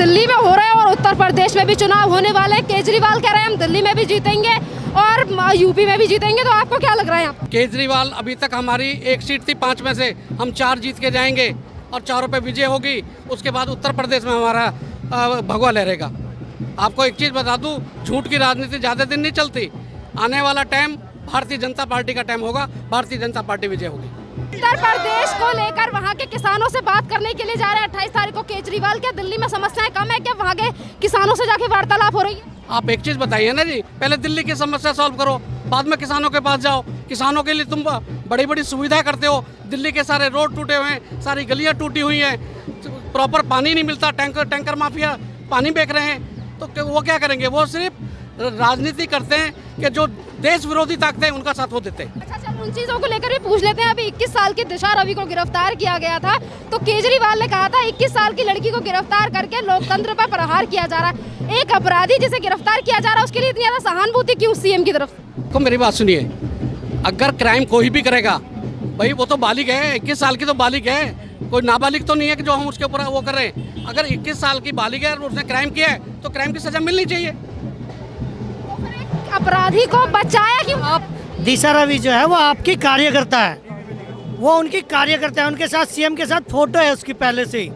दिल्ली में हो रहा है और उत्तर प्रदेश में भी चुनाव होने वाले हैं। केजरीवाल कह रहे हैं हम दिल्ली में भी जीतेंगे और यूपी में भी जीतेंगे, तो आपको क्या लग रहा है यहाँ? केजरीवाल अभी तक हमारी एक सीट थी 5 में से, हम 4 जीत के जाएंगे और 4 पे विजय होगी। उसके बाद उत्तर प्रदेश में हमारा भगवा लहरेगा। आपको एक चीज़ बता दूं, झूठ की राजनीति ज़्यादा दिन नहीं चलती। आने वाला टाइम भारतीय जनता पार्टी का टाइम होगा, भारतीय जनता पार्टी विजय होगी। उत्तर प्रदेश को लेकर वहाँ के किसानों से बात करने के लिए जा रहे हैं 28 तारीख को केजरीवाल। क्या दिल्ली में समस्याएं कम है? क्या वहाँ के किसानों से जाके वार्तालाप हो रही है? आप एक चीज़ बताइए ना जी, पहले दिल्ली की समस्या सॉल्व करो, बाद में किसानों के पास जाओ। किसानों के लिए तुम बड़ी बड़ी सुविधा करते हो। दिल्ली के सारे रोड टूटे हुए हैं, सारी गलियाँ टूटी हुई हैं, प्रॉपर पानी नहीं मिलता, टैंकर माफिया पानी बेच रहे हैं। तो वो क्या करेंगे? वो सिर्फ राजनीति करते हैं कि जो देश विरोधी ताकतें उनका साथ हो देते हैं। अच्छा, उन चीज़ों को लेकर भी पूछ लेते हैं। अभी 21 साल की दिशा रवि को गिरफ्तार किया गया था, तो केजरीवाल ने कहा था 21 साल की लड़की को गिरफ्तार करके लोकतंत्र पर प्रहार किया जा रहा है। एक अपराधी जिसे गिरफ्तार किया जा रहा है उसके लिए इतनी ज्यादा सहानुभूति क्यों सीएम की तरफ? तो मेरी बात सुनिए, अगर क्राइम कोई भी करेगा, भाई वो तो बालिग है, 21 साल की तो बालिग है, कोई नाबालिग तो नहीं है कि जो हम उसके ऊपर वो कर रहे हैं। अगर 21 साल की बालिग है और उसने क्राइम किया है तो क्राइम की सजा मिलनी चाहिए। अपराधी को बचाया क्यों? आप दिशा रवि जो है वो आपकी कार्यकर्ता है, वो उनकी कार्यकर्ता है, उनके साथ सीएम के साथ फोटो है उसकी पहले से ही,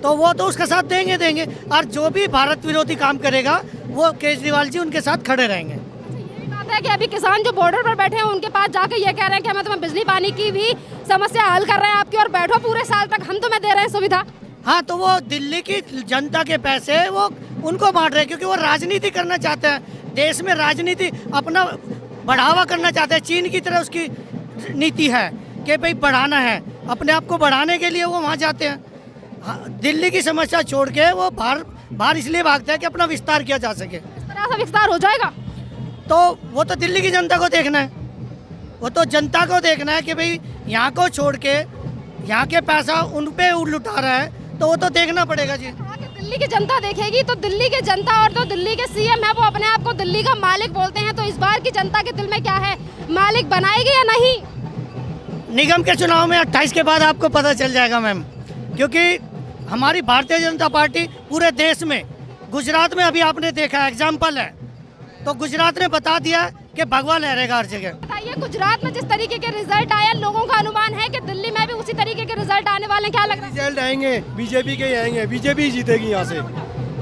तो वो तो उसका साथ देंगे। और जो भी भारत विरोधी काम करेगा वो केजरीवाल जी उनके साथ खड़े रहेंगे। ये बात है कि अभी किसान जो बॉर्डर पर बैठे हैं उनके पास जाकर ये कह रहे हैं कि हमें तुम्हें बिजली पानी की भी समस्या हल कर रहे हैं आपकी, और बैठो पूरे साल तक हम तुम्हें दे रहे हैं सुविधा। हाँ, तो वो दिल्ली की जनता के पैसे वो उनको बांट रहे हैं क्योंकि वो राजनीति करना चाहते हैं। देश में राजनीति अपना बढ़ावा करना चाहते हैं। चीन की तरह उसकी नीति है कि भाई बढ़ाना है, अपने आप को बढ़ाने के लिए वो वहाँ जाते हैं। हाँ, दिल्ली की समस्या छोड़ के वो बाहर इसलिए भागते हैं कि अपना विस्तार किया जा सके। इस तरह से विस्तार हो जाएगा तो वो तो दिल्ली की जनता को देखना है, वो तो जनता को देखना है कि भाई यहाँ को छोड़ के यहाँ के पैसा उन पे लुटा रहा है, तो वो तो देखना पड़ेगा जी। दिल्ली की जनता देखेगी तो दिल्ली की जनता और तो दिल्ली के सीएम है वो अपने आप को दिल्ली का मालिक बोलते हैं, तो इस बार की जनता के दिल में क्या है, मालिक बनाएगी या नहीं? निगम के चुनाव में 28 के बाद आपको पता चल जाएगा मैम, क्योंकि हमारी भारतीय जनता पार्टी पूरे देश में, गुजरात में अभी आपने देखा एग्जाम्पल है, तो गुजरात ने बता दिया कि भगवा लहरेगा हर जगह। बताइए, गुजरात में जिस तरीके के रिजल्ट आए, लोगों का अनुमान है कि दिल्ली में भी उसी तरीके के रिजल्ट आने वाले हैं। क्या लग रहा है? रिजल्ट आएंगे बीजेपी के ही आएंगे, बीजेपी जीतेगी। यहाँ से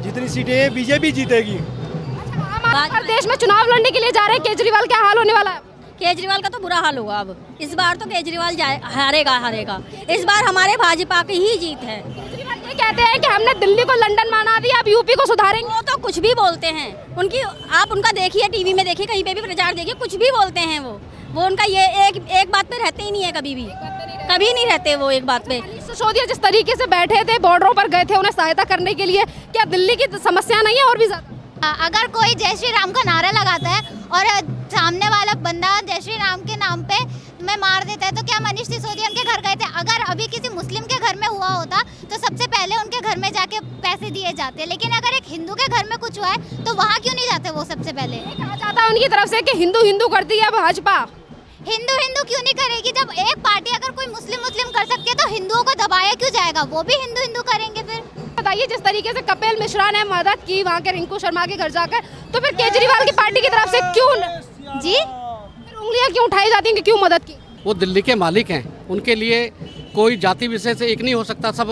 जितनी सीटें हैं बीजेपी जीतेगी। आम आदमी प्रदेश में चुनाव लड़ने के लिए जा रहे हैं, केजरीवाल क्या हाल होने वाला है? केजरीवाल का तो बुरा हाल होगा। अब इस बार तो केजरीवाल हारेगा। इस बार हमारे भाजपा की ही जीत है। केजरीवाल ये कहते हैं कि हमने दिल्ली को लंदन बना दिया, अब यूपी को सुधारेंगे। वो तो कुछ भी बोलते हैं, आप उनका देखिए, टीवी में देखिए, कहीं पे भी प्रचार देखिए, कुछ भी बोलते हैं वो उनका ये एक बात पे रहते ही नहीं है, कभी नहीं रहते वो एक बात पे। सिसोदिया जिस तरीके से बैठे थे, बॉर्डरों पर गए थे उन्हें सहायता करने के लिए, क्या दिल्ली की समस्या नहीं है और भी ज्यादा? अगर कोई जय श्री राम का नारा लगाता है और सामने वाला बंदा जय श्री राम के नाम पे तुम्हें मार देता है, तो क्या मनीष सिसोदिया उनके घर गए थे? अगर अभी किसी मुस्लिम के घर में हुआ होता तो सबसे पहले उनके घर में जाके पैसे दिए जाते, लेकिन अगर एक हिंदू के घर में कुछ हुआ है तो वहाँ क्यों नहीं जाते वो सबसे पहले? कहा जाता है उनकी तरफ से कि हिंदू करती है भाजपा। हिंदू क्यों नहीं करेगी? जब एक पार्टी अगर कोई मुस्लिम कर सकती है तो हिंदुओं को दबाया क्यों जाएगा? वो भी हिंदू करेंगे। फिर बताइए, जिस तरीके से कपिल मिश्रा ने मदद की वहाँ के रिंकू शर्मा के घर जाकर, तो फिर केजरीवाल की पार्टी की तरफ से क्यों जी उंगलियां क्यों उठाई जाती हैं कि क्यों मदद की? वो दिल्ली के मालिक हैं, उनके लिए कोई जाति विशेष एक नहीं हो सकता। सब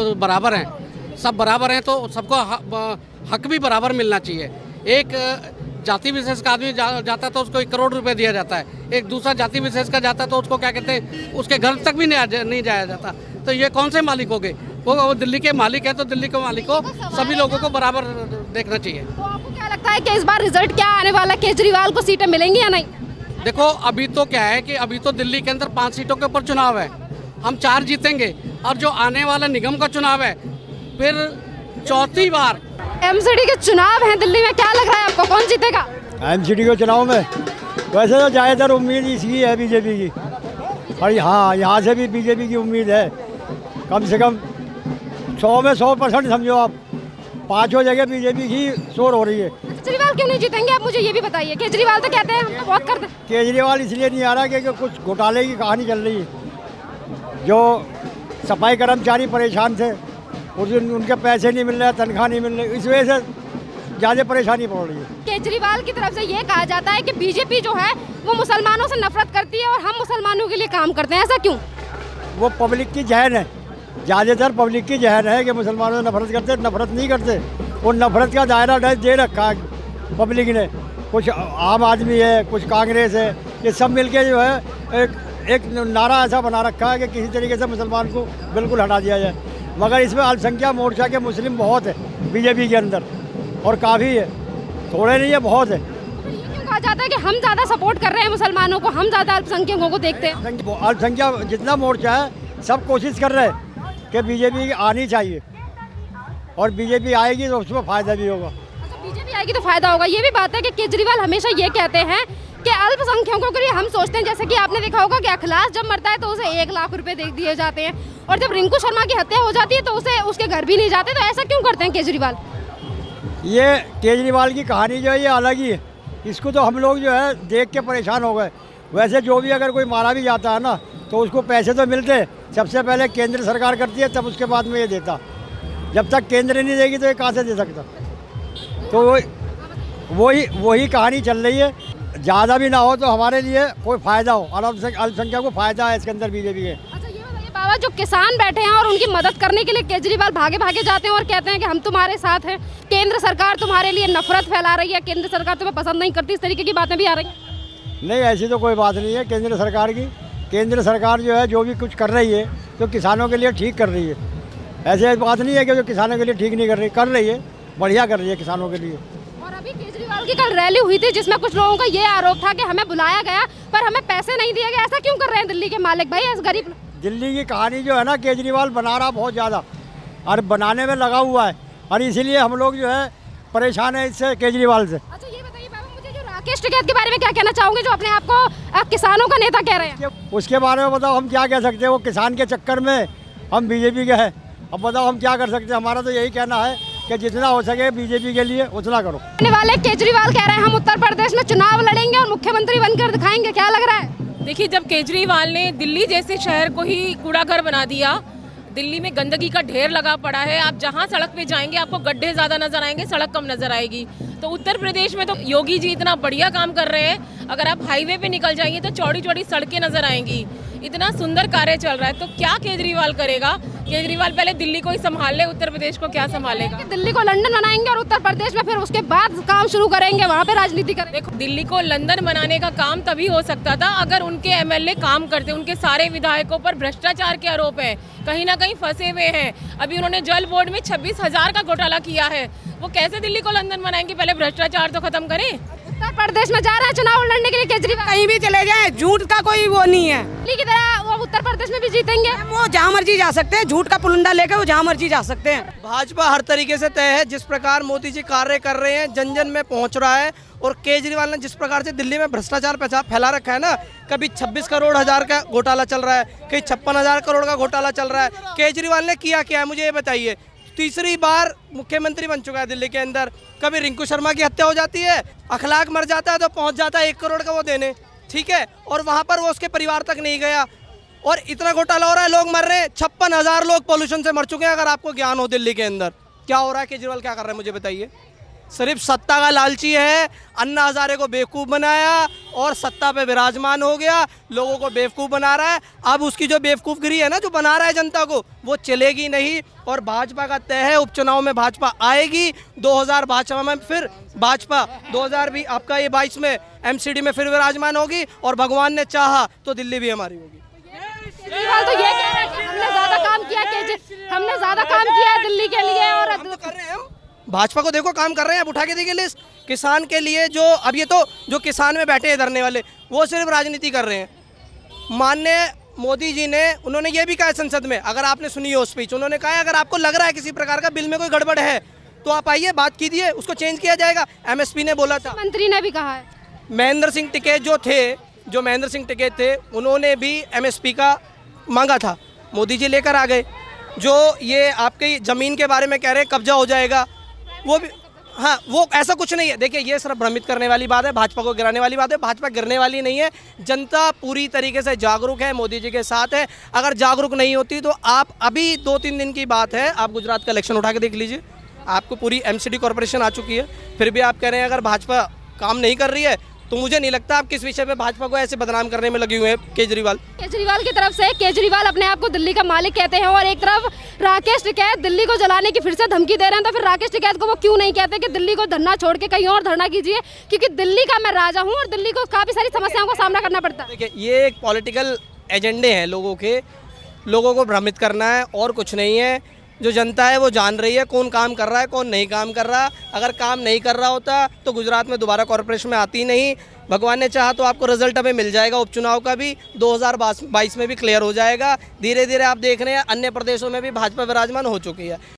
बराबर हैं तो सबको हक भी बराबर मिलना चाहिए। एक जाति विशेष का आदमी जाता है तो उसको 1 करोड़ रुपए दिया जाता है, एक दूसरा जाति विशेष का जाता है तो उसको क्या कहते हैं, उसके घर तक भी नहीं जाया जाता। तो ये कौन से मालिक हो गए? वो दिल्ली के मालिक है, तो दिल्ली के मालिक को सभी लोगों को बराबर देखना चाहिए। तो आपको क्या लगता है कि इस बार रिजल्ट क्या आने वाला है? केजरीवाल को सीटें मिलेंगी या नहीं? देखो, अभी तो क्या है कि अभी तो दिल्ली के अंदर 5 सीटों के ऊपर चुनाव है, हम 4 जीतेंगे, और जो आने वाला निगम का चुनाव है फिर 4थी बार एमसीडी के चुनाव हैं दिल्ली में, क्या लग रहा है आपको, कौन जीतेगा? एमसीडी के चुनाव में वैसे तो ज़्यादातर उम्मीद इसकी है बीजेपी की, और हाँ, यहाँ से भी बीजेपी की उम्मीद है। कम से कम 100 में 100% समझो आप, 5 जगह बीजेपी की शोर हो रही है। केजरीवाल क्यों नहीं जीतेंगे, आप मुझे ये भी बताइए। केजरीवाल तो कहते हैं हम तो बहुत करते हैं। केजरीवाल इसलिए नहीं आ रहा क्योंकि कुछ घोटाले की कहानी चल रही है, जो सफाई कर्मचारी परेशान थे, उनके पैसे नहीं मिल रहे, तनख्वाह नहीं मिल रही, इस वजह से ज़्यादा परेशानी पड़ रही है। केजरीवाल की तरफ से ये कहा जाता है कि बीजेपी जो है वो मुसलमानों से नफरत करती है और हम मुसलमानों के लिए काम करते हैं, ऐसा क्यों? वो पब्लिक की जहन है, ज़्यादातर पब्लिक की जहन है कि मुसलमानों से नफरत करते, नफरत नहीं करते। वो नफरत का दायरा दे रखा है पब्लिक ने, कुछ आम आदमी है, कुछ कांग्रेस है, ये सब मिलके जो है एक नारा ऐसा बना रखा है कि किसी तरीके से मुसलमान को बिल्कुल हटा दिया जाए। मगर इसमें अल्पसंख्यक मोर्चा के मुस्लिम बहुत है बीजेपी के अंदर, और काफ़ी है, थोड़े नहीं है, बहुत है। क्यों कहा जाता है कि हम ज़्यादा सपोर्ट कर रहे हैं मुसलमानों को, हम ज़्यादा अल्पसंख्यकों को देखते हैं? अल्पसंख्यक जितना मोर्चा है सब कोशिश कर रहे हैं कि बीजेपी आनी चाहिए, और बीजेपी आएगी तो उसमें फ़ायदा भी होगा। बीजेपी आएगी तो फायदा होगा। ये भी बात है कि केजरीवाल हमेशा ये कहते हैं कि अल्पसंख्यकों के लिए हम सोचते हैं, जैसे कि आपने देखा होगा कि अखिलास जब मरता है तो उसे 1 लाख रुपए दे दिए जाते हैं, और जब रिंकू शर्मा की हत्या हो जाती है तो उसे उसके घर भी नहीं जाते। तो ऐसा क्यों करते हैं केजरीवाल? ये केजरीवाल की कहानी जो है ये अलग ही है, इसको तो हम लोग जो है देख के परेशान हो गए। वैसे जो भी अगर कोई मारा भी जाता है ना तो उसको पैसे तो मिलते, सबसे पहले केंद्र सरकार करती है, तब उसके बाद में ये देता। जब तक केंद्र नहीं देगी तो ये कहाँ से दे सकता? तो वही कहानी चल रही है। ज़्यादा भी ना हो तो हमारे लिए कोई फ़ायदा हो, अल्पसंख्यक को फ़ायदा है इसके अंदर बीजेपी के। अच्छा ये बताइए बाबा, जो किसान बैठे हैं और उनकी मदद करने के लिए केजरीवाल भागे भागे जाते हैं और कहते हैं कि हम तुम्हारे साथ हैं, केंद्र सरकार तुम्हारे लिए नफरत फैला रही है, केंद्र सरकार तुम्हें पसंद नहीं करती, इस तरीके की बातें भी आ रही हैं। नहीं, ऐसी तो कोई बात नहीं है केंद्र सरकार की। केंद्र सरकार जो है जो भी कुछ कर रही है तो किसानों के लिए ठीक कर रही है। ऐसे बात नहीं है कि जो किसानों के लिए ठीक नहीं कर रही है, बढ़िया कर रही है किसानों के लिए। और अभी केजरीवाल की कल रैली हुई थी जिसमें कुछ लोगों का ये आरोप था कि हमें बुलाया गया पर हमें पैसे नहीं दिए गए। ऐसा क्यों कर रहे हैं दिल्ली के मालिक भाई, ऐसे गरीब? दिल्ली की कहानी जो है ना, केजरीवाल बना रहा बहुत ज़्यादा और बनाने में लगा हुआ है, और इसीलिए हम लोग जो है परेशान है इससे, केजरीवाल से। अच्छा ये बताइए बाबा, मुझे जो राकेश टिकैत के बारे में क्या कहना चाहोगे, जो अपने आप को किसानों का नेता कह रहे हैं? उसके बारे में बताओ, हम क्या कह सकते हैं? वो किसान के चक्कर में हम बीजेपी के हैं, अब बताओ हम क्या कर सकते हैं? हमारा तो यही कहना है कि जितना हो सके बीजेपी के लिए उतना करो। वाले केजरीवाल कह रहे हैं हम उत्तर प्रदेश में चुनाव लड़ेंगे और मुख्यमंत्री बनकर दिखाएंगे, क्या लग रहा है? देखिए, जब केजरीवाल ने दिल्ली जैसे शहर को ही कूड़ा घर बना दिया, दिल्ली में गंदगी का ढेर लगा पड़ा है, आप जहां सड़क पे जाएंगे आपको गड्ढे ज़्यादा नजर आएंगे, सड़क कम नजर आएगी। तो उत्तर प्रदेश में तो योगी जी इतना बढ़िया काम कर रहे हैं, अगर आप हाईवे पे निकल जाएंगे तो चौड़ी चौड़ी सड़कें नजर आएंगी, इतना सुंदर कार्य चल रहा है। तो क्या केजरीवाल करेगा? केजरीवाल पहले दिल्ली को ही संभाल ले, उत्तर प्रदेश को क्या संभालेगा? दिल्ली को लंदन बनाएंगे और उत्तर प्रदेश में फिर उसके बाद काम शुरू करेंगे, वहाँ पे राजनीति करेंगे। देखो, दिल्ली को लंदन बनाने का काम तभी हो सकता था अगर उनके एमएलए काम करते। उनके सारे विधायकों पर भ्रष्टाचार के आरोप है, कहीं ना कहीं फंसे हुए हैं। अभी उन्होंने जल बोर्ड में 26,000 का घोटाला किया है, वो कैसे दिल्ली को लंदन बनाएंगे? पहले भ्रष्टाचार तो खत्म करें। उत्तर प्रदेश में जा रहे हैं चुनाव लड़ने के लिए केजरीवाल, कहीं भी चले जाएं, झूठ का कोई वो नहीं है। दिल्ली की तरह वो उत्तर प्रदेश में भी जीतेंगे, वो जहाँ मर्जी जा सकते हैं, झूठ का पुलंदा लेकर वो जहाँ मर्जी जा सकते हैं। भाजपा हर तरीके से तय है, जिस प्रकार मोदी जी कार्य कर रहे हैं जन जन में पहुंच रहा है, और केजरीवाल ने जिस प्रकार से दिल्ली में भ्रष्टाचार फैला रखा है ना, कभी 26 करोड़ हजार का घोटाला चल रहा है, कहीं 56,000 करोड़ का घोटाला चल रहा है। केजरीवाल ने किया क्या है मुझे ये बताइए? तीसरी बार मुख्यमंत्री बन चुका है दिल्ली के अंदर। कभी रिंकू शर्मा की हत्या हो जाती है, अखलाक मर जाता है तो पहुंच जाता है 1 करोड़ का वो देने, ठीक है, और वहां पर वो उसके परिवार तक नहीं गया, और इतना घोटाला हो रहा है, लोग मर रहे हैं। 56,000 लोग पोल्यूशन से मर चुके हैं। अगर आपको ज्ञान हो दिल्ली के अंदर क्या हो रहा है, केजरीवाल क्या कर रहे हैं मुझे बताइए? सिर्फ सत्ता का लालची है, अन्ना हजारे को बेवकूफ़ बनाया और सत्ता पे विराजमान हो गया, लोगों को बेवकूफ़ बना रहा है। अब उसकी जो बेवकूफ़गिरी है ना, जो बना रहा है जनता को, वो चलेगी नहीं। और भाजपा का तय है, उपचुनाव में भाजपा आएगी, 2000 भाजपा में फिर भाजपा 2000 भी आपका ये 22 में एमसीडी में फिर विराजमान होगी, और भगवान ने चाहा तो दिल्ली भी हमारी होगी। केजरीवाल तो ये कह रहे हैं कि हमने ज़्यादा काम किया है दिल्ली के लिए, और हम तो कर रहे हैं। हम भाजपा को देखो काम कर रहे हैं, अब उठा के देखिए लिस्ट किसान के लिए। जो अब ये तो जो किसान में बैठे हैं धरने वाले, वो सिर्फ राजनीति कर रहे हैं। माननीय मोदी जी ने, उन्होंने ये भी कहा संसद में, अगर आपने सुनी हो स्पीच, उन्होंने कहा अगर आपको लग रहा है किसी प्रकार का बिल में कोई गड़बड़ है तो आप आइए, बात कीजिए, उसको चेंज किया जाएगा। एमएसपी ने बोला था, मंत्री ने भी कहा है। महेंद्र सिंह टिकैत थे, उन्होंने भी एमएसपी का मांगा था, मोदी जी लेकर आ गए। जो ये आपकी ज़मीन के बारे में कह रहे हैं कब्जा हो जाएगा, वो भी हाँ, वो ऐसा कुछ नहीं है। देखिए, ये सिर्फ भ्रमित करने वाली बात है, भाजपा को गिराने वाली बात है। भाजपा गिरने वाली नहीं है। जनता पूरी तरीके से जागरूक है, मोदी जी के साथ है। अगर जागरूक नहीं होती तो आप अभी 2-3 दिन की बात है, आप गुजरात का इलेक्शन उठा के देख लीजिए, आपको पूरी MCD कॉर्पोरेशन आ चुकी है। फिर भी आप कह रहे हैं अगर भाजपा काम नहीं कर रही है, तो मुझे नहीं लगता आप किस विषय पे भाजपा को ऐसे बदनाम करने में लगे हुए हैं। केजरीवाल की तरफ से केजरीवाल अपने आप को दिल्ली का मालिक कहते हैं, और एक तरफ राकेश टिकैत दिल्ली को जलाने की फिर से धमकी दे रहे हैं। तो फिर राकेश टिकैत को वो क्यों नहीं कहते कि दिल्ली को धरना छोड़ के कहीं और धरना कीजिए, क्योंकि दिल्ली का मैं राजा हूँ और दिल्ली को काफ़ी सारी समस्याओं का सामना करना पड़ता है। देखिए, ये एक पॉलिटिकल एजेंडे हैं लोगों के, लोगों को भ्रमित करना है और कुछ नहीं है। जो जनता है वो जान रही है कौन काम कर रहा है, कौन नहीं काम कर रहा। अगर काम नहीं कर रहा होता तो गुजरात में दोबारा कॉर्पोरेशन में आती नहीं। भगवान ने चाहा तो आपको रिजल्ट अभी मिल जाएगा उपचुनाव का भी, 2022 में भी क्लियर हो जाएगा। धीरे धीरे आप देख रहे हैं अन्य प्रदेशों में भी भाजपा विराजमान हो चुकी है।